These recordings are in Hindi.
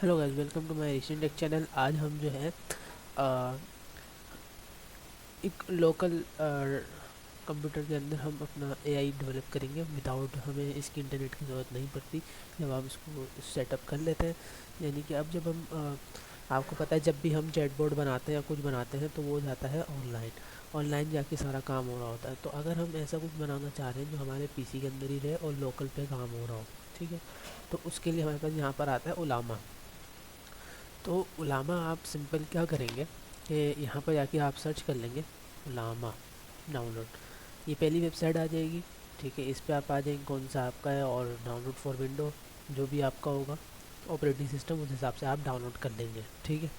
Hello guys, welcome to my recent tech channel. आज हम जो है अ, एक लोकल कंप्यूटर के अंदर हम अपना एआई डेवलप करेंगे विदाउट हमें इसकी इंटरनेट की ज़रूरत नहीं पड़ती जब आप इसको सेटअप कर लेते हैं। यानी कि अब जब हम आपको पता है जब भी हम चैटबॉट बनाते हैं या कुछ बनाते हैं तो वो जाता है ऑनलाइन। ऑनलाइन जाके सारा काम हो रहा होता है। तो अगर हम ऐसा कुछ बनाना चाह रहे हैं जो हमारे पीसी के अंदर ही रहे और लोकल पे काम हो रहा हो, ठीक है, तो उसके लिए हमारे पास यहाँ पर आता है उलामा। तो उलामा आप सिंपल क्या करेंगे कि यहाँ पर जाके आप सर्च कर लेंगे उलामा डाउनलोड। ये पहली वेबसाइट आ जाएगी, ठीक है। इस पे आप आ जाएंगे कौन सा आपका है और डाउनलोड फॉर विंडो जो भी आपका होगा ऑपरेटिंग सिस्टम, उस हिसाब से आप डाउनलोड कर लेंगे, ठीक है।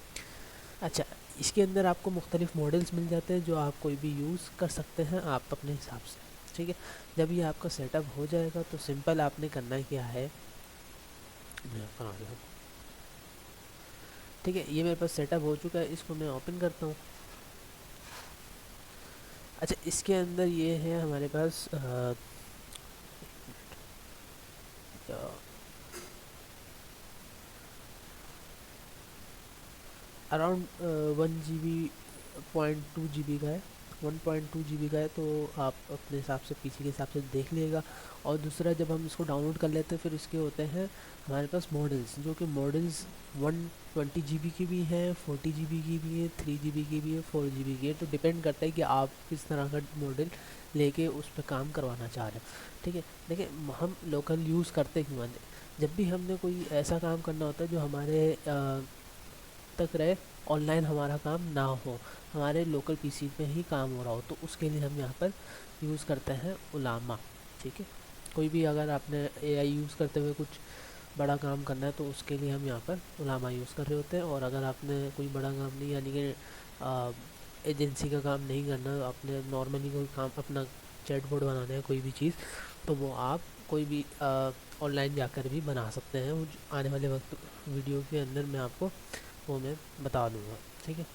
अच्छा, इसके अंदर आपको मुख्तलिफ मॉडल्स मिल जाते हैं जो आप कोई भी यूज़ कर सकते हैं आप अपने हिसाब से, ठीक है। जब ये आपका सेटअप हो जाएगा तो सिंपल आपने करना क्या है, मैं आपको बना देता हूँ। ठीक है, ये मेरे पास सेटअप हो चुका है, इसको मैं ओपन करता हूँ। अच्छा, इसके अंदर ये है हमारे पास अराउंड 1 GB 0.2 GB का है, 1.2 GB का है। तो आप अपने हिसाब से पीसी के हिसाब से देख लेगा। और दूसरा, जब हम इसको डाउनलोड कर लेते हैं फिर इसके होते हैं हमारे पास मॉडल्स, जो कि मॉडल्स 120 GB की भी हैं, 40 GB की भी है, 3 GB की भी है, 4 GB की है। तो डिपेंड करता है कि आप किस तरह का मॉडल लेके उस पर काम करवाना चाह रहे हैं, ठीक है। देखिए, हम लोकल यूज़ करते क्यों हैं, जब भी हमने कोई ऐसा काम करना होता है जो हमारे तक रहे, ऑनलाइन हमारा काम ना हो, हमारे लोकल पीसी पे ही काम हो रहा हो, तो उसके लिए हम यहाँ पर यूज़ करते हैं उलामा, ठीक है। कोई भी अगर आपने एआई यूज़ करते हुए कुछ बड़ा काम करना है तो उसके लिए हम यहाँ पर उलामा यूज़ कर रहे होते हैं। और अगर आपने कोई बड़ा काम नहीं, यानी कि एजेंसी का काम नहीं करना, आपने नॉर्मली कोई काम अपना चैटबॉट बनाना है कोई भी चीज़, तो वो आप कोई भी ऑनलाइन जाकर भी बना सकते हैं। वो आने वाले वक्त वीडियो के अंदर मैं आपको वो मैं बता दूंगा, ठीक है।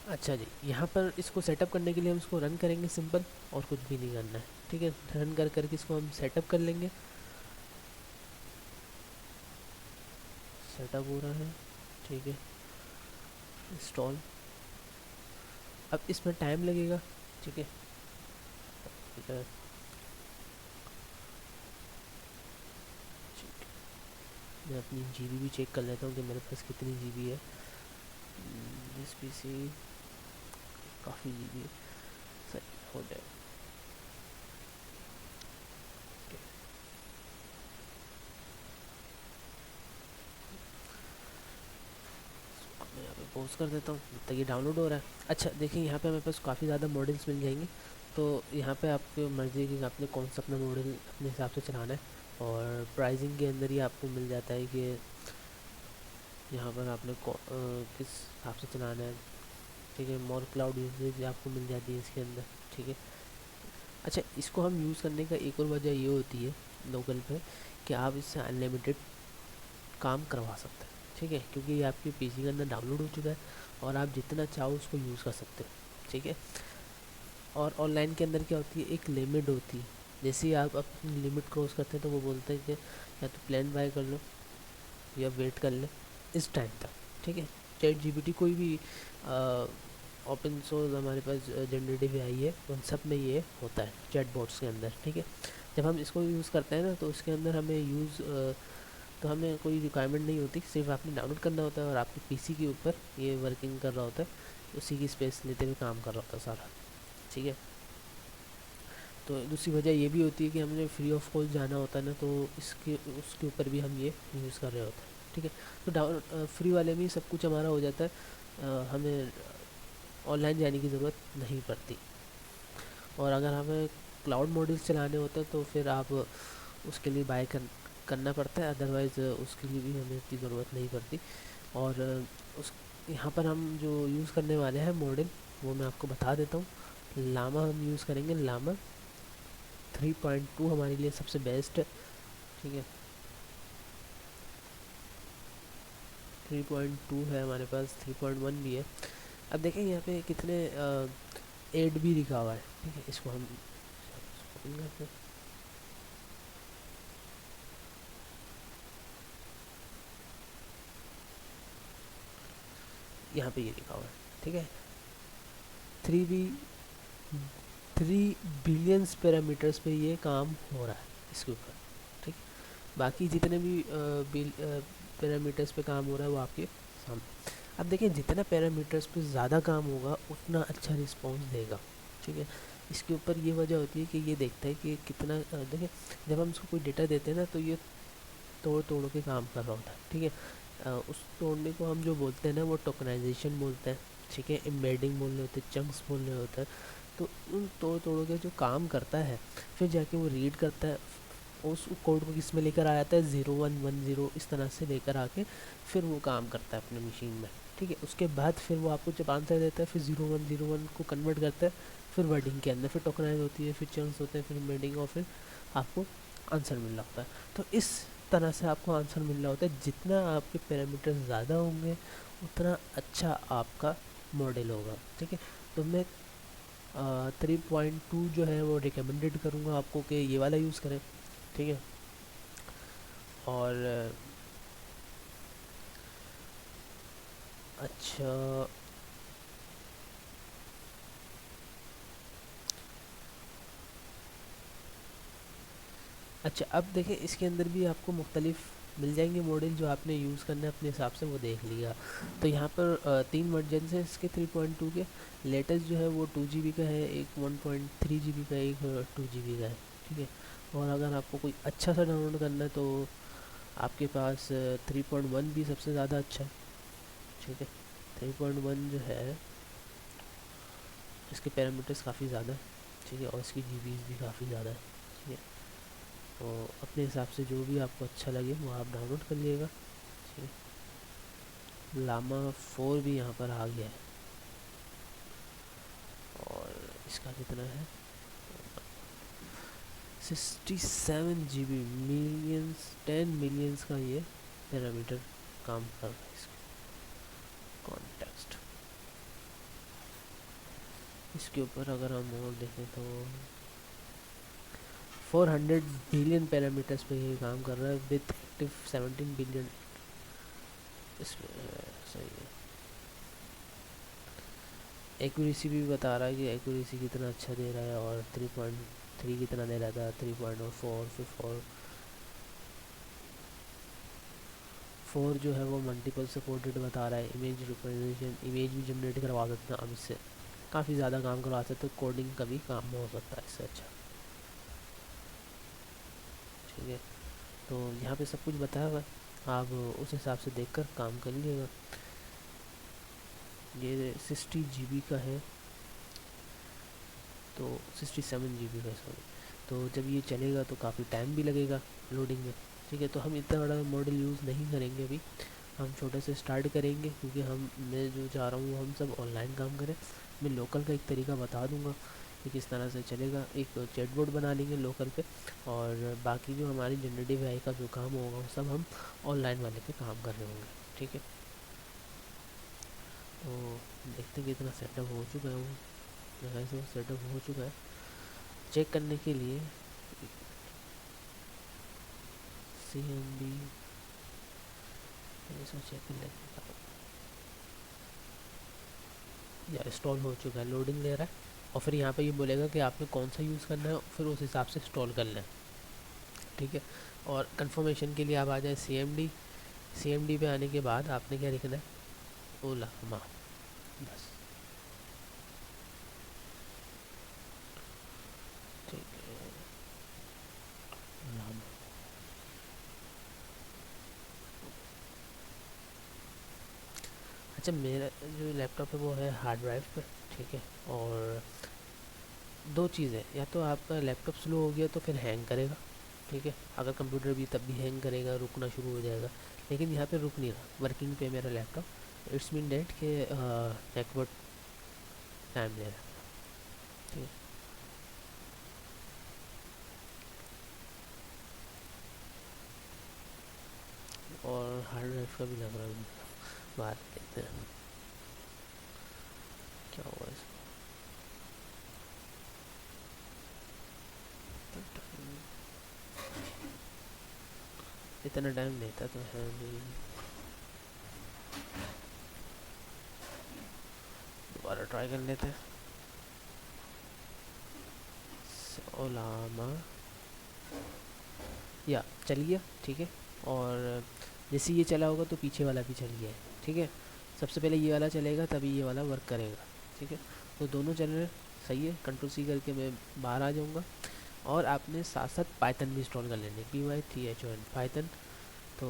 अच्छा जी, यहाँ पर इसको सेटअप करने के लिए हम इसको रन करेंगे सिंपल, और कुछ भी नहीं करना है, ठीक है। रन कर करके इसको हम सेटअप कर लेंगे। सेटअप हो रहा है, ठीक है। इंस्टॉल, अब इसमें टाइम लगेगा, ठीक है। ठीक है, ठीक है। मैं अपनी जीबी भी चेक कर लेता हूँ कि मेरे पास कितनी जीबी है। दिस पीसी काफ़ी जीबी है, सही हो जाएगा। मैं यहाँ पे पॉज कर देता हूँ जब तक ये डाउनलोड हो रहा है। अच्छा देखिए, यहाँ पे हमारे पास काफ़ी ज़्यादा मॉडल्स मिल जाएंगे। तो यहाँ पे आपकी मर्ज़ी है कि आपने कौन सा अपना मॉडल अपने हिसाब से चलाना है। और प्राइसिंग के अंदर ही आपको मिल जाता है कि यहाँ पर आपने किस हिसाब से चलाना है, ठीक है। मोर क्लाउड यूसेज आपको मिल जाती है इसके अंदर, ठीक है। अच्छा, इसको हम यूज़ करने का एक और वजह ये होती है लोकल पे कि आप इससे अनलिमिटेड काम करवा सकते हैं, ठीक है, क्योंकि ये आपके पीसी के अंदर डाउनलोड हो चुका है और आप जितना चाहो उसको यूज़ कर सकते हो, ठीक है। और ऑनलाइन के अंदर क्या होती है, एक लिमिट होती है। जैसे ही आप अपनी लिमिट क्रॉस करते हैं तो वो बोलते हैं कि या तो प्लान बाय कर लो या वेट कर ले इस टाइम तक, ठीक है। चैट जीपीटी कोई भी ओपन सोर्स हमारे पास जनरेटिव आई है, उन सब में ये होता है चैट बॉट्स के अंदर, ठीक है। जब हम इसको यूज़ करते हैं ना तो उसके अंदर हमें तो हमें कोई रिक्वायरमेंट नहीं होती, सिर्फ आपने डाउनलोड करना होता है और आपके पीसी के ऊपर ये वर्किंग कर रहा होता है, उसी की स्पेस लेते हुए काम कर रहा होता है सारा, ठीक है। तो दूसरी वजह ये भी होती है कि हमें फ्री ऑफ कॉस्ट जाना होता है ना, तो इसके उसके ऊपर भी हम ये यूज़ कर रहे होते हैं, ठीक है। तो डाउन फ्री वाले में ही सब कुछ हमारा हो जाता है, हमें ऑनलाइन जाने की ज़रूरत नहीं पड़ती। और अगर हमें क्लाउड मॉडल्स चलाने होते हैं तो फिर आप उसके लिए करना पड़ता है, अदरवाइज़ उसके लिए भी हमें इतनी ज़रूरत नहीं पड़ती। और उस यहाँ पर हम जो यूज़ करने वाले हैं मॉडल, वो मैं आपको बता देता हूँ। लामा हम यूज़ करेंगे, लामा 3.2 हमारे लिए सबसे बेस्ट है, ठीक है। 3.2 है हमारे पास, 3.1 भी है। अब देखें यहाँ पे कितने एड भी लिखा हुआ है, ठीक है। इसको हम open करते हैं। तो यहाँ पे ये लिखा हुआ है, ठीक है। 3 बिलियंस पैरामीटर्स पे ये काम हो रहा है इसके ऊपर, ठीक। बाकी जितने भी पैरामीटर्स पे काम हो रहा है वो आपके सामने। अब देखिए जितना पैरामीटर्स पे ज़्यादा काम होगा उतना अच्छा रिस्पॉन्स देगा, ठीक है। इसके ऊपर ये वजह होती है कि ये देखता है कि कितना देखिए जब हम इसको कोई डेटा देते हैं ना तो ये तोड़ तोड़ के काम कर रहा होता है, ठीक है। उस तोड़ने को हम जो बोलते हैं ना वो टोकनाइजेशन बोलते हैं, ठीक है। एम्बेडिंग बोल रहे होते हैं, चंक्स बोल रहे होते हैं। तो उन तोड़ के जो काम करता है फिर जाके वो रीड करता है, उस कोड को किस में लेकर आ जाता है 0110 इस तरह से लेकर आके फिर वो काम करता है अपने मशीन में, ठीक है। उसके बाद फिर वो आपको जब आंसर देता है फिर 0101 को कन्वर्ट करता है फिर वर्डिंग के अंदर, फिर टोकनाइज होती है, फिर चंक्स होते हैं, फिर एम्बेडिंग और फिर आपको आंसर मिल रहा होता है। तो इस तरह से आपको आंसर मिल रहा होता है। जितना आपके पैरामीटर ज़्यादा होंगे उतना अच्छा आपका मॉडल होगा, ठीक है। तो मैं 3.2 जो है वो रिकमेंडेड करूँगा आपको कि ये वाला यूज़ करें, ठीक है। और अच्छा अच्छा अब देखें इसके अंदर भी आपको मुख्तलिफ मिल जाएंगे मॉडल, जो आपने यूज़ करना है अपने हिसाब से वो देख लिया। तो यहाँ पर 3 वर्जन हैं इसके 3.2 के। लेटेस्ट जो है वो 2 GB का है, एक 1.3 GB का, एक 2 GB का है, ठीक है। और अगर आपको कोई अच्छा सा डाउनलोड करना है तो आपके पास 3.1 भी सबसे ज़्यादा अच्छा है, ठीक है। 3.1 जो है इसके पैरामीटर्स काफ़ी ज़्यादा है, ठीक है। और इसकी जीबीज़ भी काफ़ी ज़्यादा है, ठीक है। तो अपने हिसाब से जो भी आपको अच्छा लगे वो आप डाउनलोड कर लीजिएगा, ठीक है। लामा 4 भी यहाँ पर आ गया है और इसका कितना है 67 GB, मिलियंस 10 मिलियंस का ये पैरामीटर काम कर रहा है इसका कॉन्टेक्स्ट। इसके ऊपर अगर हम और देखें तो 400 बिलियन पैरामीटर्स पे ये काम कर रहा है विथ एक्टिव 17 बिलियन इसमें, सही है। एक्यूरेसी भी बता रहा है कि एक्यूरेसी कितना अच्छा दे रहा है और 3.3 कितना दे रहा था, 3.4 फिर 4 जो है वो मल्टीपल सपोर्टेड बता रहा है। इमेज रिकॉग्निशन, इमेज भी जनरेट करवा सकते हैं अब इससे, काफ़ी ज़्यादा काम करवा सकते हैं। कोडिंग का भी काम हो सकता है इससे अच्छा, ठीक है। तो यहाँ पे सब कुछ बताया हुआ है, आप उस हिसाब से देखकर काम कर लीजिएगा। ये 60 GB का है, तो 67 GB का, सॉरी। तो जब ये चलेगा तो काफ़ी टाइम भी लगेगा लोडिंग में, ठीक है। तो हम इतना बड़ा मॉडल यूज़ नहीं करेंगे अभी, हम छोटे से स्टार्ट करेंगे क्योंकि मैं जो चाह रहा हूँ हम सब ऑनलाइन काम करें। मैं लोकल का एक तरीका बता दूंगा कि किस तरह से चलेगा। एक चैटबॉट बना लेंगे लोकल पे और बाकी जो हमारी जनरेटिव एआई का जो काम होगा वो सब हम ऑनलाइन वाले पे काम कर रहे होंगे, ठीक है। तो देखते हैं कितना सेटअप हो चुका है वो, मेरे से वो सेटअप हो चुका है। चेक करने के लिए CMD इसको चेक कर लेते हैं, या इंस्टॉल हो चुका है, लोडिंग ले रहा है। और फिर यहाँ पे ये बोलेगा कि आपने कौन सा यूज़ करना है, फिर उस हिसाब से इंस्टॉल कर लें, ठीक है। और कंफर्मेशन के लिए आप आ जाए CMD पे आने के बाद आपने क्या लिखना है, ओला माँ, बस, ठीक है। लामा। अच्छा मेरा जो लैपटॉप है वो है हार्ड ड्राइव पे, ठीक है। और दो चीज़ें, या तो आपका लैपटॉप स्लो हो गया तो फिर हैंग करेगा, ठीक है। अगर कंप्यूटर भी तब भी हैंग करेगा, रुकना शुरू हो जाएगा। लेकिन यहाँ पे रुक नहीं रहा, वर्किंग पे मेरा लैपटॉप। इट्स मीन डेट के नेटवर्क टाइम ले रहा है, ठीक है। और हार्ड ड्राइव का भी लग रहा है, बात देखते हैं क्या हुआ इसको। इतना टाइम लेता तो है नहीं। दोबारा ट्राई कर लेते हैं। ओलामा या चल गया, ठीक है। और जैसे ये चला होगा तो पीछे वाला भी चल गया है, ठीक है। सबसे पहले ये वाला चलेगा तभी ये वाला वर्क करेगा, ठीक है। तो दोनों चल रहे हैं, सही है। कंट्रोल सी करके मैं बाहर आ जाऊँगा। और आपने साथ साथ पाइथन भी इंस्टॉल कर लेने, PYTHON पाइथन। तो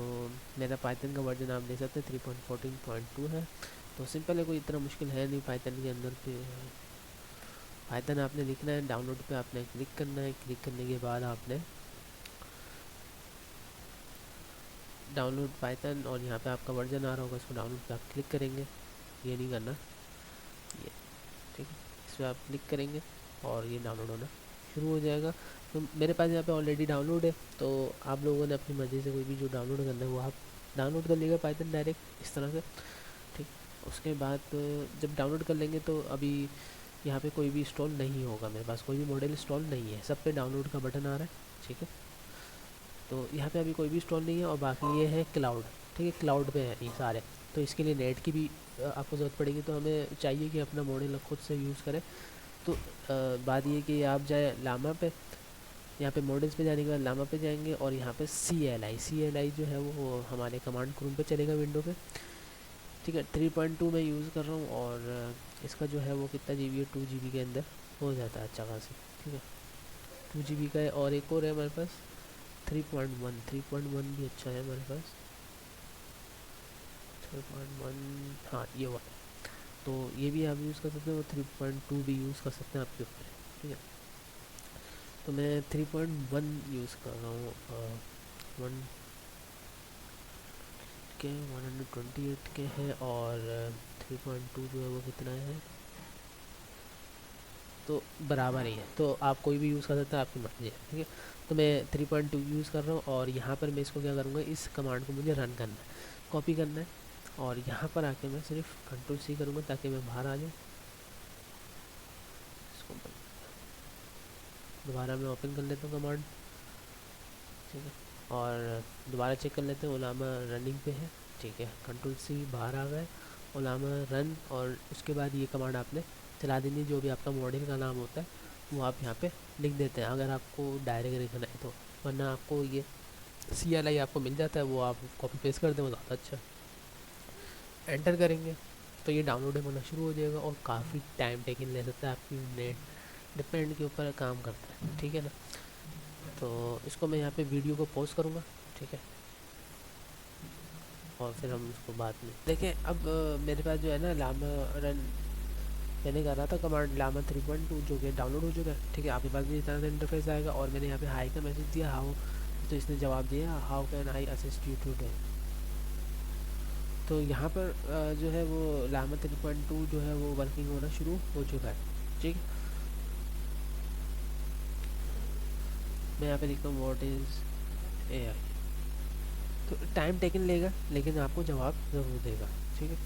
मेरा पाइथन का वर्जन आप देख सकते हैं 3.14.2 है। तो सिंपल है, कोई इतना मुश्किल है नहीं पाइथन के अंदर पे। पाइथन आपने लिखना है, डाउनलोड पे आपने क्लिक करना है। क्लिक करने के बाद आपने डाउनलोड पाइथन, और यहाँ पे आपका वर्जन आ रहा होगा, इसको डाउनलोड पे आप क्लिक करेंगे। ये नहीं करना, ये ठीक है। इस पर आप क्लिक करेंगे और ये डाउनलोड होना शुरू हो जाएगा। तो मेरे पास यहाँ पे ऑलरेडी डाउनलोड है, तो आप लोगों ने अपनी मर्ज़ी से कोई भी जो डाउनलोड करना है वो आप डाउनलोड कर लेगा पाइथन डायरेक्ट इस तरह से, ठीक। उसके बाद जब डाउनलोड कर लेंगे तो अभी यहाँ पे कोई भी इंस्टॉल नहीं होगा, मेरे पास कोई भी मॉडल इंस्टॉल नहीं है। सब पे डाउनलोड का बटन आ रहा है, ठीक है। तो यहाँ पे अभी कोई भी इंस्टॉल नहीं है। और बाकी ये है क्लाउड, ठीक है, क्लाउड पे है ये सारे। तो इसके लिए नेट की भी आपको ज़रूरत पड़ेगी, तो हमें चाहिए कि अपना मॉडल खुद से यूज़ करें। तो बात ये कि आप जाए लामा पे, यहाँ पे मॉडल्स पे जाने के बाद लामा पे जाएंगे और यहाँ पे CLI जो है वो हमारे कमांड क्रोम पे चलेगा विंडो पे, ठीक है। 3.2 मैं यूज़ कर रहा हूँ। और इसका जो है वो कितना GB है, 2 GB के अंदर हो जाता है अच्छा खासी, ठीक है। 2 GB का है। और एक और है हमारे पास 3.1 भी अच्छा है हमारे पास, 3.1, हाँ ये वाला। तो ये भी आप यूज़ कर सकते हो, 3.2 भी यूज़ कर सकते हैं, आपके ऊपर है, ठीक है। तो मैं 3.1 यूज़ कर रहा हूँ, 1 के 128 के हैं। और 3.2 जो है वो कितना है, तो बराबर ही है। तो आप कोई भी यूज़ कर सकते हैं, आपकी मर्ज़ी है, ठीक है। तो मैं 3.2 यूज़ कर रहा हूँ। और यहाँ पर मैं इसको क्या करूँगा, इस कमांड को मुझे रन करना है, कॉपी करना है। और यहाँ पर आके मैं सिर्फ कंट्रोल C करूँगा ताकि मैं बाहर आ जाऊँ। इसको दोबारा मैं ओपन कर लेता हूँ कमांड, ठीक है। और दोबारा चेक कर लेते हैं, ओलामा रनिंग पे है, ठीक है। कंट्रोल C बाहर आ गए, ओलामा रन। और उसके बाद ये कमांड आपने चला देनी है, जो भी आपका मॉडल का नाम होता है वो आप यहाँ पे लिख देते हैं, अगर आपको डायरेक्ट लिखना है तो। वरना आपको ये CLI आपको मिल जाता है, वो आप कॉपी पेस्ट कर दें, वो ज़्यादा अच्छा। एंटर करेंगे तो ये डाउनलोड होना शुरू हो जाएगा। और काफ़ी टाइम टेकिंग ले सकता है, आपकी नेट डिपेंड के ऊपर काम करता है, ठीक है ना। तो इसको मैं यहाँ पे वीडियो को पॉज करूँगा, ठीक है। और फिर हम उसको बाद में देखें। अब मेरे पास जो है ना लामा रन, मैंने करा था कमांड लामा 3.2 जो कि डाउनलोड हो चुका है, ठीक है। आपके पास भी इस तरह से इंटरफेस आएगा। और मैंने यहाँ पे हाई का मैसेज दिया, हाउ, तो इसने जवाब दिया how can I assist you today. तो यहाँ पर जो है वो लामा 3.2 जो है वो वर्किंग होना शुरू हो चुका है, ठीक है। मैं यहाँ पे लिखता हूँ व्हाट इज़ AI। तो टाइम टेकन लेगा लेकिन आपको जवाब ज़रूर देगा, ठीक है।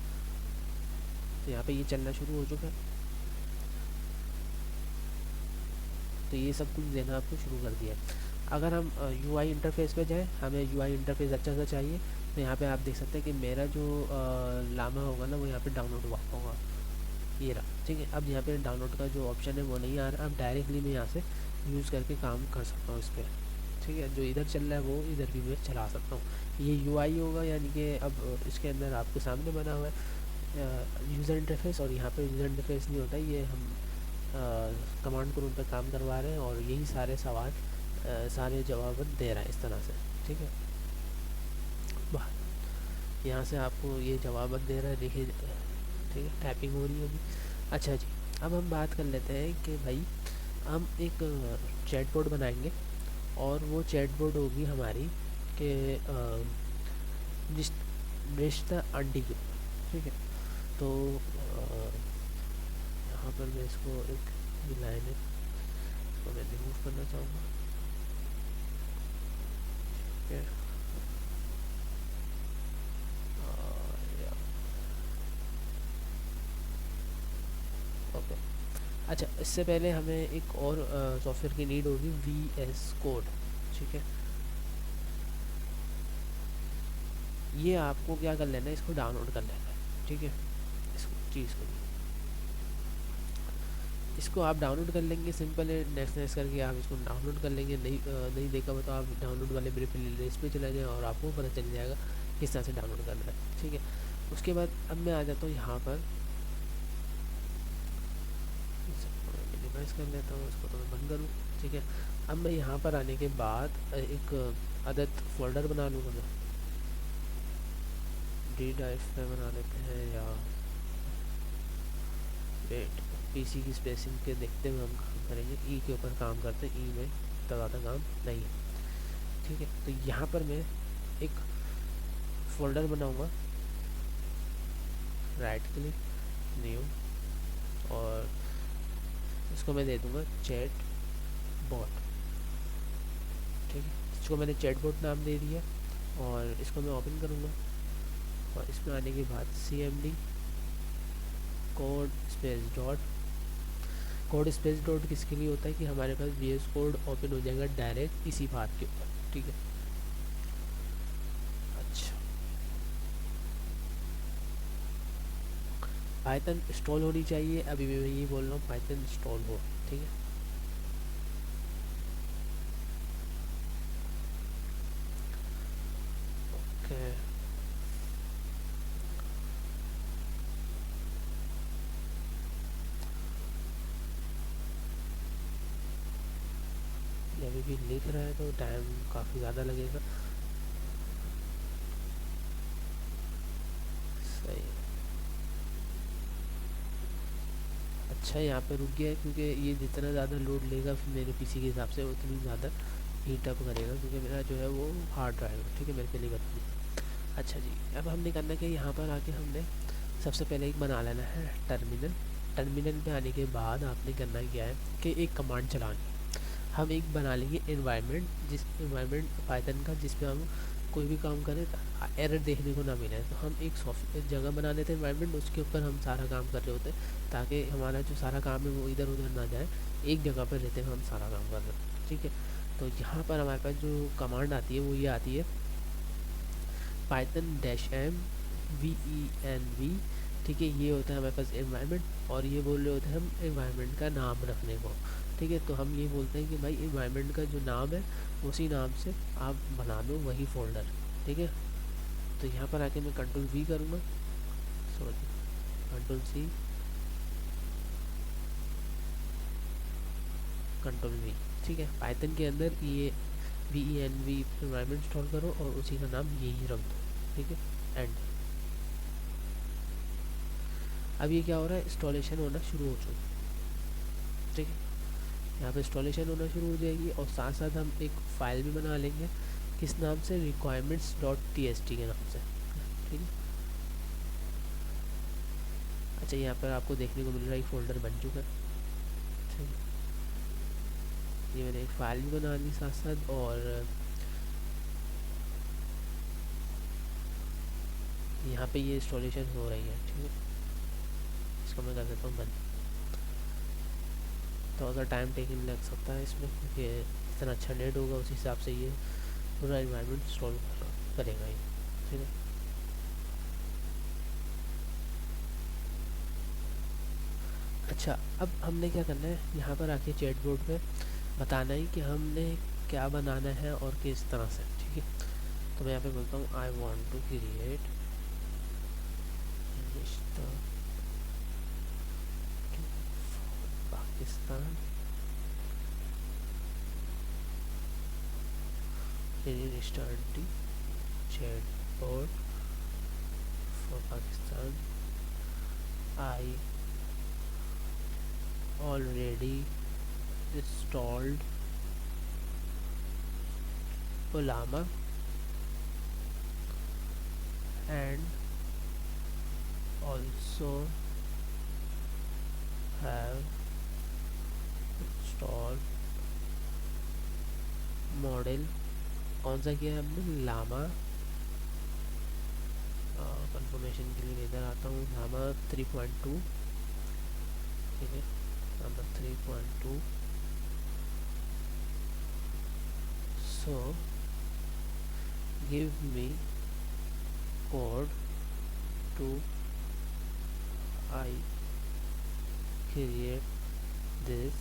तो यहाँ पे ये चलना शुरू हो चुका है। तो ये सब कुछ देना आपको शुरू कर दिया है। अगर हम UI इंटरफेस पे जाएं, हमें UI इंटरफेस अच्छा सा चाहिए, तो यहाँ पे आप देख सकते हैं कि मेरा जो लामा होगा ना वो यहाँ पे डाउनलोड हुआ होगा, ये रहा, ठीक है। अब यहाँ पे डाउनलोड का जो ऑप्शन है वो नहीं आ रहा। अब डायरेक्टली मैं यहाँ से यूज़ करके काम कर सकता हूँ इस पर, ठीक है। जो इधर चल रहा है वो इधर भी मैं चला सकता हूँ। ये UI होगा, यानी कि अब इसके अंदर आपके सामने बना हुआ है यूज़र इंटरफेस। और यहाँ पे यूज़र इंटरफेस नहीं होता, ये हम कमांड क्रोम पे काम करवा रहे हैं। और यही सारे सवाल सारे जवाब दे रहा है इस तरह से, ठीक है। यहाँ से आपको ये जवाब दे रहा है, देखिए, ठीक है। टाइपिंग हो रही है अभी। अच्छा जी, अब हम बात कर लेते हैं कि भाई हम एक चैटबॉट बनाएंगे। और वो चैटबॉट होगी हमारी कि रिश्ता आंटी के ऊपर, ठीक है। तो यहाँ पर मैं इसको एक लाइन है, इसको मैं रिमूव करना चाहूँगा, ठीक है। ओके, अच्छा, इससे पहले हमें एक और सॉफ्टवेयर की नीड होगी, VS कोड, ठीक है। ये आपको क्या कर लेना है, इसको डाउनलोड कर लेना है, ठीक है, इस चीज़ को। इसको आप डाउनलोड कर लेंगे, सिंपल है, नेक्स्ट नेक्स्ट करके आप इसको डाउनलोड कर लेंगे। नहीं देखा हो तो आप डाउनलोड वाले मेरे प्ले लिस्ट पे चले जाएँ और आपको पता चल जाएगा किस तरह से डाउनलोड करना है, ठीक है। उसके बाद अब मैं आ जाता हूँ यहाँ पर, इसको मैं मिनिमाइज़ कर लेता हूँ, इसको तो मैं बंद करूँ, ठीक है। अब मैं यहाँ पर आने के बाद एक अदद फोल्डर बना लूँगा मैं, डी ड्राइव में बना लेते हैं, या वेट, पीसी की स्पेसिंग के देखते हुए हम काम करेंगे। ई के ऊपर काम करते हैं, ई में इतना ज़्यादा काम नहीं है, ठीक है। तो यहाँ पर मैं एक फ़ोल्डर बनाऊँगा, राइट क्लिक, न्यू, और इसको मैं दे दूँगा चैट बॉट, ठीक है। इसको मैंने चैट बॉट नाम दे दिया और इसको मैं ओपन करूँगा, और इसमें आने के बाद cmd code space dot, code space dot किसके लिए होता है कि हमारे पास VS कोड ओपन हो जाएगा डायरेक्ट इसी बात के ऊपर, ठीक है। अच्छा, पाइथन इंस्टॉल होनी चाहिए, अभी मैं ये बोल रहा हूँ पाइथन इंस्टॉल हो, ठीक है। ओके, ये अभी भी लिख रहा है तो टाइम काफ़ी ज़्यादा लगेगा, सही है। अच्छा, यहाँ पे रुक गया है क्योंकि ये जितना ज़्यादा लोड लेगा फिर मेरे पीसी के हिसाब से उतनी ज़्यादा हीट अप करेगा, क्योंकि मेरा जो है वो हार्ड ड्राइव है, ठीक है, मेरे पहले ही बता दी। अच्छा जी, अब हमने करना क्या, यहाँ पर आके हमने सबसे पहले एक बना लेना है टर्मिनल। टर्मिनल पे आने के बाद आपने करना क्या है कि एक कमांड चलानी है। हम एक बना लेंगे एनवायरनमेंट, जिस एनवायरनमेंट पाइथन का जिसपे हम कोई भी काम करें एरर देखने को ना मिले। तो हम एक सॉफ्टवेयर जगह बना लेते हैं एनवायरनमेंट, उसके ऊपर हम सारा काम कर रहे होते हैं ताकि हमारा जो सारा काम है वो इधर उधर ना जाए, एक जगह पर रहते हुए हम सारा काम कर रहे हैं, ठीक है। तो यहाँ पर हमारे पास जो कमांड आती है वो ये आती है python-m-venv, ठीक है। ये होता है हमारे पास एनवायरनमेंट, और ये बोल रहे होते हैं हम एनवायरनमेंट का नाम रखने को, ठीक है। तो हम ये बोलते हैं कि भाई एनवायरनमेंट का जो नाम है उसी नाम से आप बना दो वही फोल्डर, ठीक है। तो यहाँ पर आके मैं कंट्रोल V करूँगा, sorry control C, control V, ठीक है। पाइथन के अंदर ये venv एनवायरनमेंट इंस्टॉल करो और उसी का नाम यही रख दो, ठीक है, एंड। अब ये क्या हो रहा है, इंस्टॉलेशन होना शुरू हो चुका है, ठीक है। यहाँ पे इंस्टॉलेशन होना शुरू हो जाएगी और साथ साथ हम एक फ़ाइल भी बना लेंगे, किस नाम से, requirements.txt के नाम से, ठीक है। अच्छा, यहाँ पर आपको देखने को मिल रहा है एक फ़ोल्डर बन चुका है, ठीक है। ये मैंने एक फ़ाइल भी बना ली साथ साथ, और यहाँ पे ये इंस्टॉलेशन हो रही है, ठीक है। इसको मैं कर देता हूँ बंद। थोड़ा सा टाइम टेकिंग लग सकता है इसमें, क्योंकि जितना अच्छा नेट होगा उस हिसाब से ये पूरा इन्वायरमेंट इंस्टॉल करेगा ये, ठीक है। अच्छा, अब हमने क्या करना है, यहाँ पर आके चैट बोर्ड पे बताना है कि हमने क्या बनाना है और किस तरह से, ठीक है। तो मैं यहाँ पे बोलता हूँ I want to create Pakistan start the chat board for Pakistan. I already installed Ulama and also have installed model, कौन सा किया है हमने, लामा। कंफर्मेशन के लिए मैं इधर आता हूँ, लामा 3.2, ठीक है, Llama 3.2। So give me code to I create this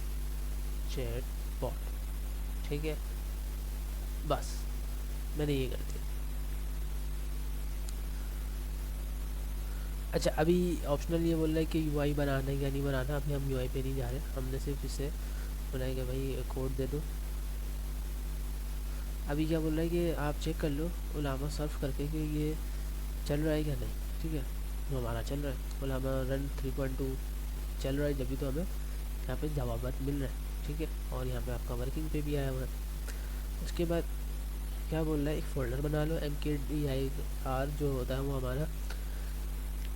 chat bot, ठीक है, बस मैंने ये कर दिया। अच्छा, अभी ऑप्शनल ये बोल रहा है कि यूआई बनाना है या नहीं बनाना। अभी हम यूआई पे नहीं जा रहे, हमने सिर्फ इसे बोला है कि भाई कोड दे दो। अभी क्या बोल रहा है कि आप चेक कर लो उलामा सर्फ करके कि ये चल रहा है क्या नहीं, ठीक है। जो हमारा चल रहा है उलामा रन 3.2 चल रहा है, जब भी तो हमें यहाँ पे जवाबात मिल रहा है, ठीक है। और यहाँ पे आपका वर्किंग पे भी आया हुआ है। उसके बाद क्या बोल रहा है, एक फ़ोल्डर बना लो, MKDIR जो होता है वो हमारा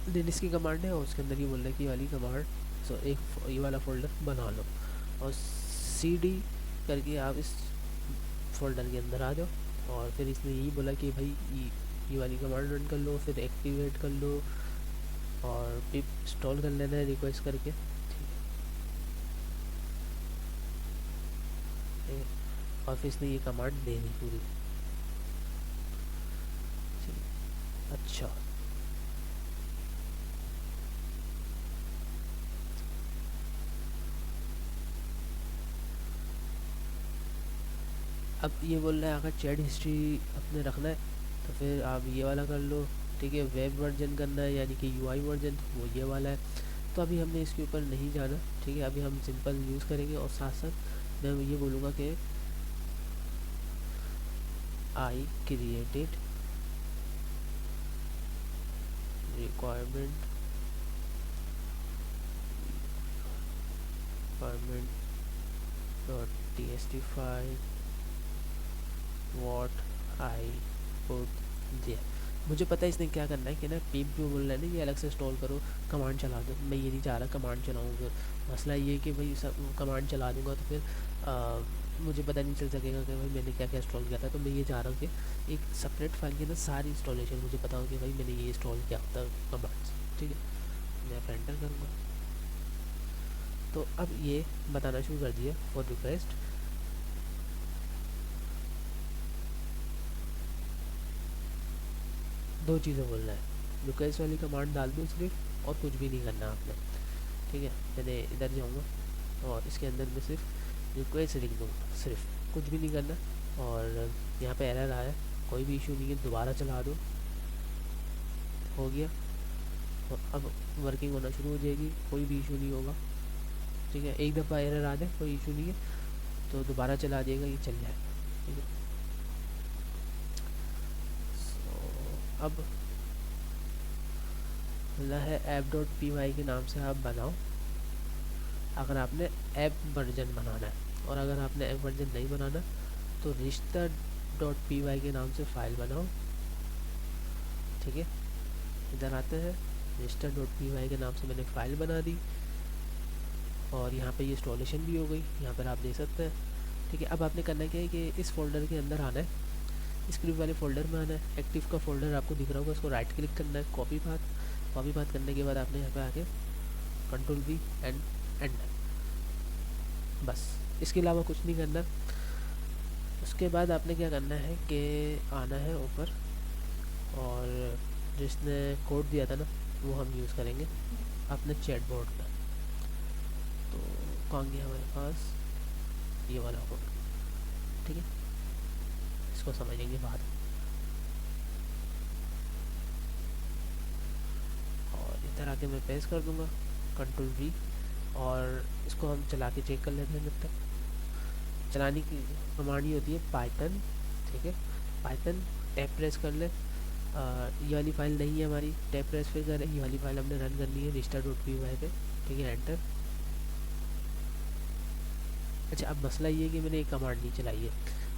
लिनक्स की कमांड है, और उसके अंदर ये बोल रहा है कि ये वाली कमांड, सो एक ये वाला फ़ोल्डर बना लो, और CD करके आप इस फोल्डर के अंदर आ जाओ। और फिर इसने यही बोला कि भाई ये वाली कमांड रन कर लो, फिर एक्टिवेट कर लो और पिप इंस्टॉल कर लेना है रिक्वेस्ट करके, ठीक है। और फिर इसने ये कमांड दे दी पूरी, ठीक है। अच्छा, अब ये बोल रहा है अगर चैट हिस्ट्री अपने रखना है तो फिर आप ये वाला कर लो, ठीक है। वेब वर्जन करना है यानी कि UI वर्जन, वो ये वाला है। तो अभी हमने इसके ऊपर नहीं जाना, ठीक है। अभी हम सिंपल यूज़ करेंगे, और साथ साथ मैं ये बोलूँगा कि I created requirement .txt file what I put there. मुझे पता है इसने क्या करना है कि ना पीप जो बोल रहा है ना ये अलग से इंस्टॉल करो, कमांड चला दो। मैं ये नहीं चाह रहा कमांड चलाऊँ, फिर मसला ये कि भाई सब कमांड चला दूँगा तो फिर मुझे पता नहीं चल सकेगा कि भाई मैंने क्या क्या इंस्टॉल किया था। तो मैं ये चाह रहा हूँ कि एक सेपरेट फाइल के अंदर सारी इंस्टॉलेशन मुझे पता हो कि भाई मैंने ये इंस्टॉल किया था कमांड्स, ठीक है। मैं यहाँ एंटर करूँगा तो अब ये बताना शुरू कर दिया फॉर रिक्वेस्ट। दो चीज़ें बोल रहा है, रिक्वेस्ट वाली कमांड डाल दो सिर्फ, और कुछ भी नहीं करना आपने, ठीक है। मैंने इधर जाऊँगा और इसके अंदर मैं सिर्फ रिक्वेस्ट लिख दूँगा, सिर्फ कुछ भी नहीं करना। और यहाँ पे एरर आया, कोई भी इशू नहीं है, दोबारा चला दो, हो गया। और अब वर्किंग होना शुरू हो जाएगी, कोई भी इशू नहीं होगा, ठीक है। एक दफ़ा एरर आ जाए कोई इशू नहीं है, तो दोबारा चला दिएगा, ये चल जाएगा, ठीक है। अब मिला है app.py के नाम से आप बनाओ, अगर आपने ऐप वर्जन बनाना है। और अगर आपने ऐप वर्जन नहीं बनाना तो register.py के नाम से फ़ाइल बनाओ, ठीक है। इधर आते हैं, register.py के नाम से मैंने फ़ाइल बना दी, और यहाँ पे ये इंस्टॉलेशन भी हो गई, यहाँ पर आप देख सकते हैं, ठीक है। अब आपने करना क्या है कि इस फोल्डर के अंदर आना है, स्क्रिप्ट वाले फोल्डर में आना है। एक्टिव का फोल्डर आपको दिख रहा होगा, उसको राइट क्लिक करना है, कॉपी पाथ करने के बाद आपने यहाँ पे आके Ctrl+V एंड एंटर, बस इसके अलावा कुछ नहीं करना। उसके बाद आपने क्या करना है कि आना है ऊपर, और जिसने कोड दिया था ना वो हम यूज़ करेंगे अपने चैट बोर्ड पर। तो कौन गया हमारे पास, ये वाला कोड, ठीक है। इसको समझेंगे बाद में। और इधर आके मैं पेस्ट कर दूंगा Ctrl+V, और इसको हम चला के चेक कर लेते हैं। जब तक चलाने की कमांड ही होती है पाइथन, ठीक है। पाइथन टैब प्रेस कर ले, ये वाली फाइल नहीं है हमारी, टैब प्रेस फिर करें, ये वाली फाइल हमने रन करनी है register.py पे, ठीक है, एंटर। अच्छा, अब मसला ये है कि मैंने एक कमांड नहीं चलाई है,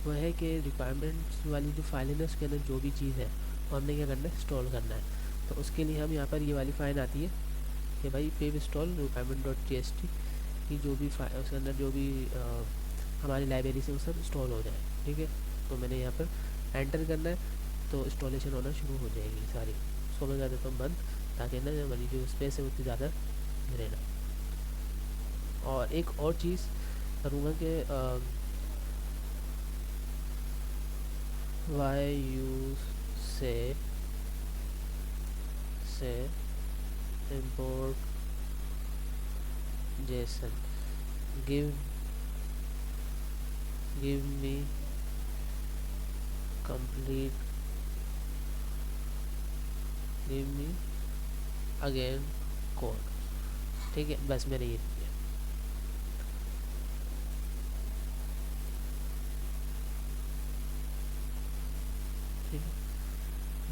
वो है कि रिक्वायरमेंट्स वाली जो फाइल है ना उसके अंदर जो भी चीज़ है वो हमने क्या करना है, इंस्टॉल करना है। तो उसके लिए हम यहाँ पर ये वाली फाइल आती है कि भाई पिप इंस्टॉल requirement.txt की जो भी फाइल उसके अंदर जो भी हमारी लाइब्रेरी से वो सब इंस्टॉल हो जाए, ठीक है। तो मैंने यहाँ पर एंटर करना है, तो इंस्टॉलेशन होना शुरू हो जाएगी सारी। उसको मैं कर देता हूँ बंद, ताकि ना हमारी जो स्पेस है उतनी ज़्यादा गिरे ना। और एक और चीज़ करूँगा कि वाई यू से import json, give give me complete, give me again code. ठीक है, बस मेरे ये ठीक है।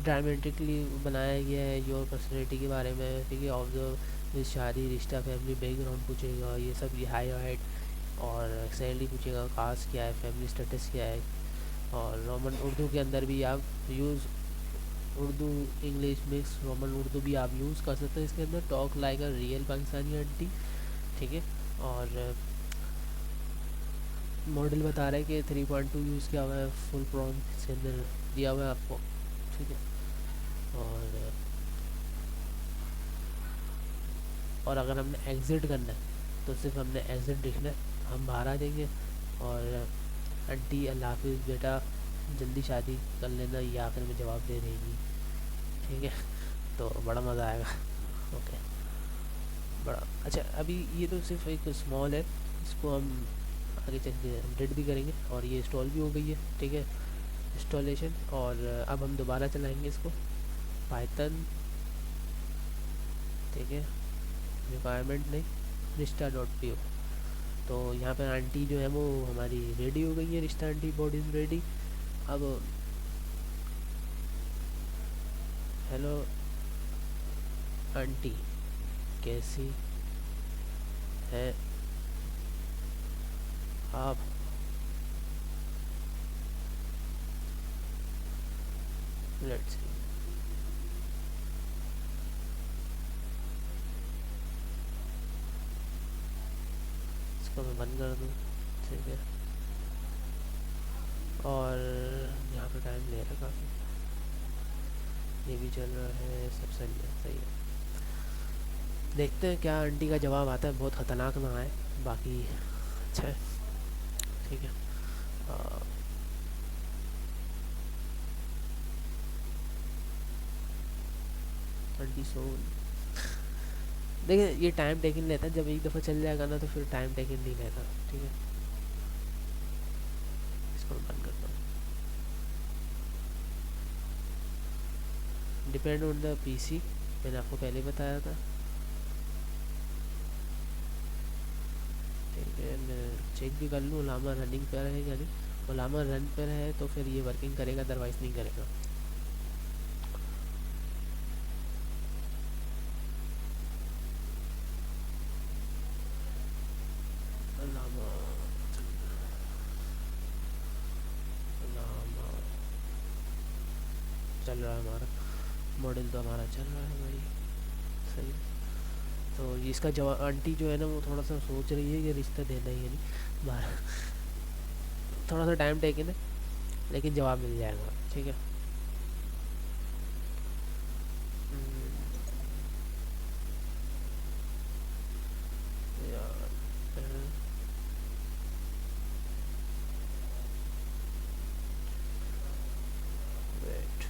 ड्रामेटिकली बनाया गया है योर पर्सनैलिटी के बारे में। ठीक है, ऑब्जर्व शादी, रिश्ता, फैमिली बैकग्राउंड पूछेगा, ये सब, ये हाइट और सैलरी पूछेगा, कास्ट क्या है, फैमिली स्टेटस क्या है। और रोमन उर्दू के अंदर भी आप use, Urdu English mix Roman Urdu भी आप यूज़ कर सकते हैं इसके अंदर। Talk like a real Pakistani aunty. ठीक है, और मॉडल बता रहा है कि 3.2 यूज़ किया हुआ है, फुल प्रॉन इसके अंदर दिया हुआ है आपको। ठीक है, और अगर हमने एग्ज़िट करना है तो सिर्फ हमने एग्ज़िट लिखना है, हम बाहर आ जाएंगे। और आंटी अल्लाह हाफिज़ बेटा, जल्दी शादी कर लेना, ये आखिर में जवाब दे देगी। ठीक है, तो बड़ा मज़ा आएगा। ओके, बड़ा अच्छा। अभी ये तो सिर्फ एक स्मॉल है, इसको हम आगे चल के अपडेट भी करेंगे। और ये इंस्टॉल भी हो गई है। ठीक है, इंस्टॉलेशन। और अब हम दोबारा चलाएंगे इसको, पाइथन। ठीक है, रिक्वायरमेंट नहीं, रिश्ता डॉट पी ओ। तो यहाँ पर आंटी जो है वो हमारी रेडी हो गई है, रिश्ता आंटी बॉडी इज़ रेडी। अब हेलो आंटी, कैसी है आप? Let's see. इसको मैं बंद कर दूँ। ठीक है, और यहाँ पे टाइम ले रहा काफ़ी, ये भी चल रहा है, सब सही है, सही है। देखते हैं क्या आंटी का जवाब आता है, बहुत ख़तरनाक ना आए, बाकी अच्छा है। ठीक है, आंटी सो, देखिए ये टाइम टेकिंग लेता है, जब एक दफ़ा चल जाएगा ना तो फिर टाइम टेकिंग नहीं लेता। ठीक है, इसको मैं बंद करता हूँ। डिपेंड ऑन द पीसी, मैंने आपको पहले ही बताया था। ठीक है, मैं चेक भी कर लूँ उलामा रनिंग पर है या नहीं। उलामा रन पर है तो फिर ये वर्किंग करेगा, अदरवाइज़ नहीं करेगा। उलामा, उलामा चल रहा है हमारा मॉडल, तो हमारा चल रहा है भाई, सही है। तो ये इसका जवाब, आंटी जो है ना वो थोड़ा सा सोच रही है कि रिश्ता देना ही है नहीं बाहर, थोड़ा सा टाइम टेकन है, लेकिन जवाब मिल जाएगा। ठीक है, यार वेट,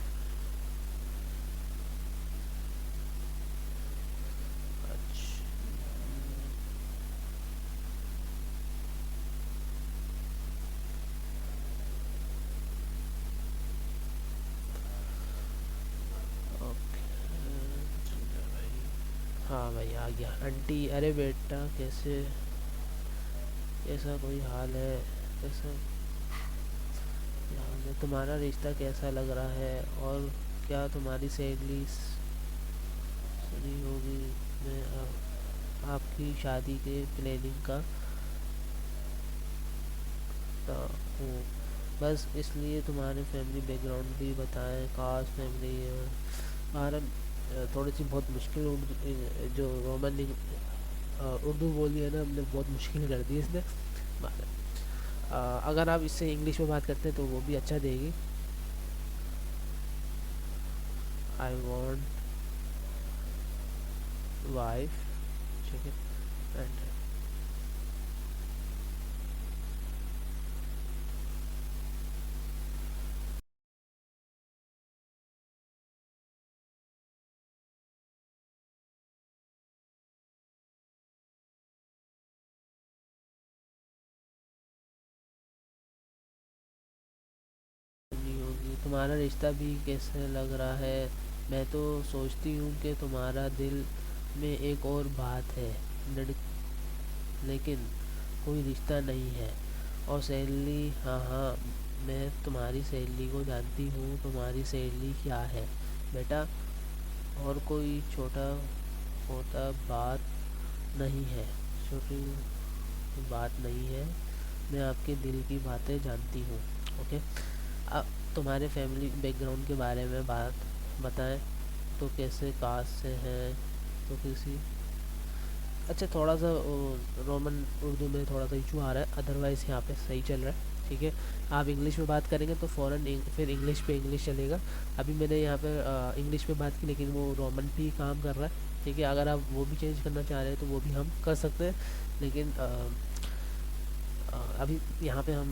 अच्छा, ओके, भाई, हाँ भाई आ गया। आंटी, अरे बेटा कैसे, कैसा कोई हाल है, कैसा हाल है, तुम्हारा रिश्ता कैसा लग रहा है, और क्या तुम्हारी सहेली सुनी होगी, मैं आपकी शादी के प्लानिंग का हूँ, बस इसलिए तुम्हारे फैमिली बैकग्राउंड भी बताएं, कास्ट, फैमिली, कारण थोड़ी सी बहुत मुश्किल जो रोमन उर्दू बोली है ना हमने, बहुत मुश्किल कर दी इसने। अगर आप इससे इंग्लिश में बात करते हैं तो वो भी अच्छा देगी। आई वॉन्ट वाइफ, ठीक है, एंड तुम्हारा रिश्ता भी कैसे लग रहा है? मैं तो सोचती हूँ कि तुम्हारा दिल में एक और बात है, लेकिन कोई रिश्ता नहीं है। और सहेली, हाँ हाँ, मैं तुम्हारी सहेली को जानती हूँ। तुम्हारी सहेली क्या है बेटा? और कोई छोटा मोटा बात नहीं है, छोटी बात नहीं है। मैं आपके दिल की बातें जानती हूँ। ओके। अब तुम्हारे फैमिली बैकग्राउंड के बारे में बात बताएं। तो कैसे कास्ट से हैं? तो किसी, अच्छा थोड़ा सा रोमन उर्दू में थोड़ा सा इशू आ रहा है, अदरवाइज़ यहाँ पे सही चल रहा है। ठीक है। आप इंग्लिश में बात करेंगे तो फ़ौरन फिर इंग्लिश पे इंग्लिश चलेगा। अभी मैंने यहाँ पे इंग्लिश में बात की, लेकिन वो रोमन पे ही काम कर रहा है। ठीक है। अगर आप वो भी चेंज करना चाह रहे हैं तो वो भी हम कर सकते हैं, लेकिन अभी यहाँ पे हम